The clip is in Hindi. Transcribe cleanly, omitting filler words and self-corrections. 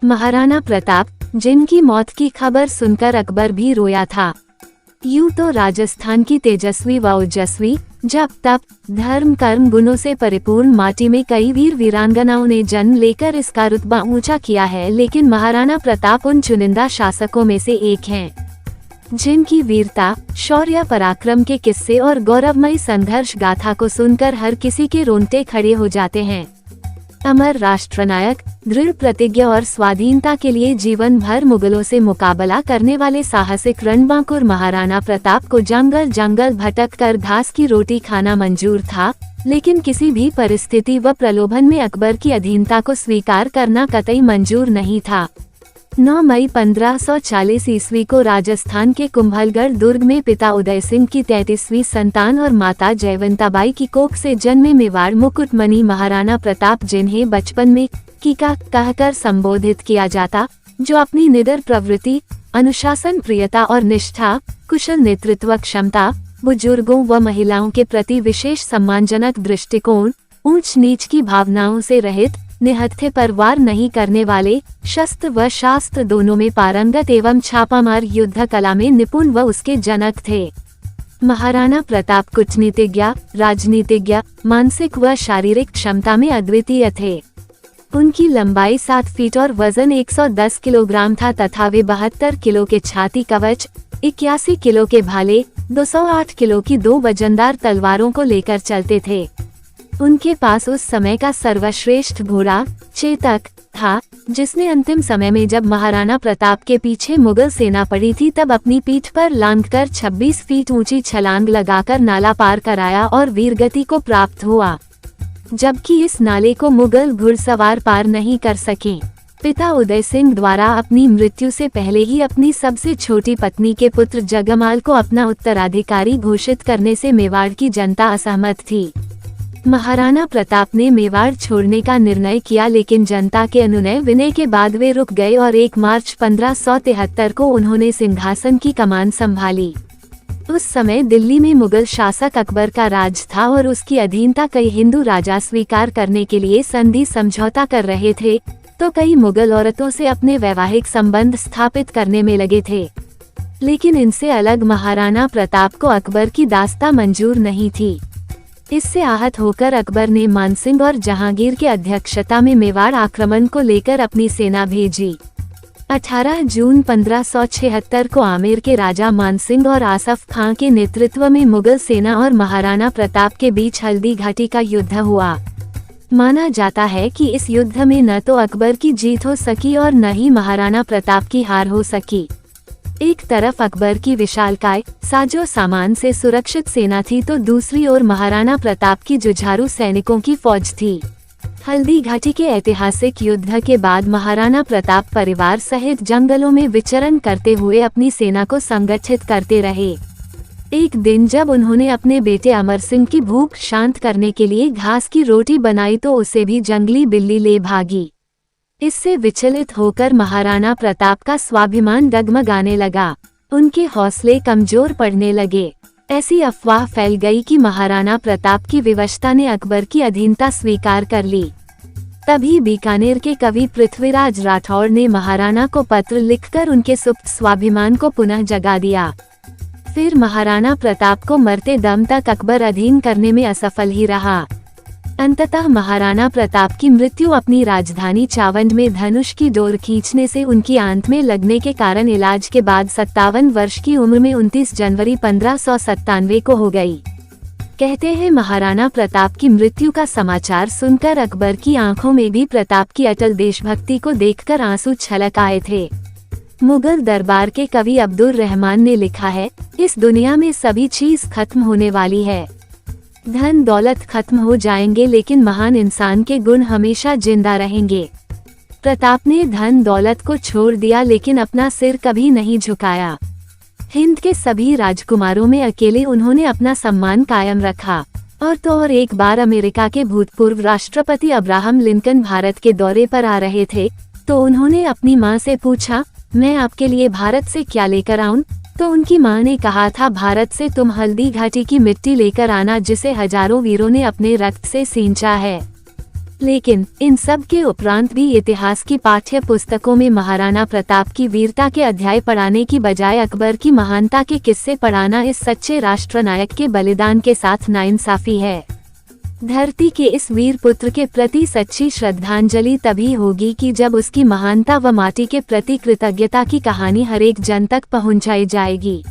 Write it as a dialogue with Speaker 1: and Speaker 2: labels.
Speaker 1: महाराणा प्रताप, जिनकी मौत की खबर सुनकर अकबर भी रोया था। यूं तो राजस्थान की तेजस्वी व ओजस्वी, जप तप, धर्म कर्म गुणों से परिपूर्ण माटी में कई वीर वीरांगनाओं ने जन्म लेकर इसका रुतबा ऊंचा किया है, लेकिन महाराणा प्रताप उन चुनिंदा शासकों में से एक हैं, जिनकी वीरता, शौर्य, पराक्रम के किस्से और गौरवमयी संघर्ष गाथा को सुनकर हर किसी के रोंगटे खड़े हो जाते हैं। अमर राष्ट्रनायक, दृढ़ प्रतिज्ञा और स्वाधीनता के लिए जीवन भर मुगलों से मुकाबला करने वाले साहसिक रणबांकुर महाराणा प्रताप को जंगल जंगल भटक कर घास की रोटी खाना मंजूर था, लेकिन किसी भी परिस्थिति व प्रलोभन में अकबर की अधीनता को स्वीकार करना कतई मंजूर नहीं था। 9 मई 1540 ईस्वी को राजस्थान के कुंभलगढ़ दुर्ग में पिता उदय सिंह की 33वीं संतान और माता जयवंताबाई की कोख से जन्मे मेवाड़ मुकुटमणि महाराणा प्रताप, जिन्हें बचपन में कीका कहकर संबोधित किया जाता, जो अपनी निडर प्रवृत्ति, अनुशासन प्रियता और निष्ठा, कुशल नेतृत्व क्षमता, बुजुर्गों व महिलाओं के प्रति विशेष सम्मानजनक दृष्टिकोण, ऊंच नीच की भावनाओं से रहित, निहत्थे पर वार नहीं करने वाले, शस्त्र व शास्त्र दोनों में पारंगत एवं छापामार युद्ध कला में निपुण व उसके जनक थे। महाराणा प्रताप कूटनीतिज्ञ, राजनीतिज्ञ, मानसिक व शारीरिक क्षमता में अद्वितीय थे। उनकी लंबाई 7 फीट और वजन 110 किलोग्राम था तथा वे 72 किलो के छाती कवच, 81 किलो के भाले, 208 किलो की 2 वजनदार तलवारों को लेकर चलते थे। उनके पास उस समय का सर्वश्रेष्ठ घोड़ा चेतक था, जिसने अंतिम समय में जब महाराणा प्रताप के पीछे मुगल सेना पड़ी थी तब अपनी पीठ पर लांघकर 26 फीट ऊंची छलांग लगाकर नाला पार कराया और वीरगति को प्राप्त हुआ, जबकि इस नाले को मुगल घुड़सवार पार नहीं कर सके। पिता उदय सिंह द्वारा अपनी मृत्यु से पहले ही अपनी सबसे छोटी पत्नी के पुत्र जगमाल को अपना उत्तराधिकारी घोषित करने से मेवाड़ की जनता असहमत थी। महाराणा प्रताप ने मेवाड़ छोड़ने का निर्णय किया, लेकिन जनता के अनुनय विनय के बाद वे रुक गए और 1 मार्च 1573 को उन्होंने सिंहासन की कमान संभाली। उस समय दिल्ली में मुगल शासक अकबर का राज था और उसकी अधीनता कई हिंदू राजा स्वीकार करने के लिए संधि समझौता कर रहे थे, तो कई मुगल औरतों से अपने वैवाहिक संबंध स्थापित करने में लगे थे। लेकिन इनसे अलग महाराणा प्रताप को अकबर की दास्तां मंजूर नहीं थी। इससे आहत होकर अकबर ने मानसिंह और जहांगीर के अध्यक्षता में मेवाड़ आक्रमण को लेकर अपनी सेना भेजी। 18 जून 1576 को आमेर के राजा मानसिंह और आसफ खां के नेतृत्व में मुगल सेना और महाराणा प्रताप के बीच हल्दी घाटी का युद्ध हुआ। माना जाता है कि इस युद्ध में न तो अकबर की जीत हो सकी और न ही महाराणा प्रताप की हार हो सकी। एक तरफ अकबर की विशालकाय, साजो सामान से सुरक्षित सेना थी, तो दूसरी ओर महाराणा प्रताप की जुझारू सैनिकों की फौज थी। हल्दी घाटी के ऐतिहासिक युद्ध के बाद महाराणा प्रताप परिवार सहित जंगलों में विचरण करते हुए अपनी सेना को संगठित करते रहे। एक दिन जब उन्होंने अपने बेटे अमर सिंह की भूख शांत करने के लिए घास की रोटी बनाई तो उसे भी जंगली बिल्ली ले भागी। इससे विचलित होकर महाराणा प्रताप का स्वाभिमान डगमगाने लगा, उनके हौसले कमजोर पड़ने लगे। ऐसी अफवाह फैल गई कि महाराणा प्रताप की विवशता ने अकबर की अधीनता स्वीकार कर ली। तभी बीकानेर के कवि पृथ्वीराज राठौड़ ने महाराणा को पत्र लिखकर उनके सुप्त स्वाभिमान को पुनः जगा दिया। फिर महाराणा प्रताप को मरते दम तक अकबर अधीन करने में असफल ही रहा। अंततः महाराणा प्रताप की मृत्यु अपनी राजधानी चावंड में धनुष की डोर खींचने से उनकी आंत में लगने के कारण इलाज के बाद 57 वर्ष की उम्र में 29 जनवरी 1597 को हो गई। कहते हैं महाराणा प्रताप की मृत्यु का समाचार सुनकर अकबर की आंखों में भी प्रताप की अटल देशभक्ति को देखकर आंसू छलक आए थे। मुगल दरबार के कवि अब्दुल रहमान ने लिखा है, इस दुनिया में सभी चीज खत्म होने वाली है, धन दौलत खत्म हो जाएंगे, लेकिन महान इंसान के गुण हमेशा जिंदा रहेंगे। प्रताप ने धन दौलत को छोड़ दिया, लेकिन अपना सिर कभी नहीं झुकाया। हिंद के सभी राजकुमारों में अकेले उन्होंने अपना सम्मान कायम रखा। और तो और एक बार अमेरिका के भूतपूर्व राष्ट्रपति अब्राहम लिंकन भारत के दौरे पर आ रहे थे, तो उन्होंने अपनी मां से पूछा, मैं आपके लिए भारत से क्या लेकर आऊं? तो उनकी मां ने कहा था, भारत से तुम हल्दी घाटी की मिट्टी लेकर आना, जिसे हजारों वीरों ने अपने रक्त से सींचा है। लेकिन इन सब के उपरांत भी इतिहास की पाठ्य पुस्तकों में महाराणा प्रताप की वीरता के अध्याय पढ़ाने की बजाय अकबर की महानता के किस्से पढ़ाना इस सच्चे राष्ट्रनायक के बलिदान के साथ नाइंसाफी है। धरती के इस वीर पुत्र के प्रति सच्ची श्रद्धांजलि तभी होगी कि जब उसकी महानता व माटी के प्रति कृतज्ञता की कहानी हर एक जन तक पहुंचाई जाएगी।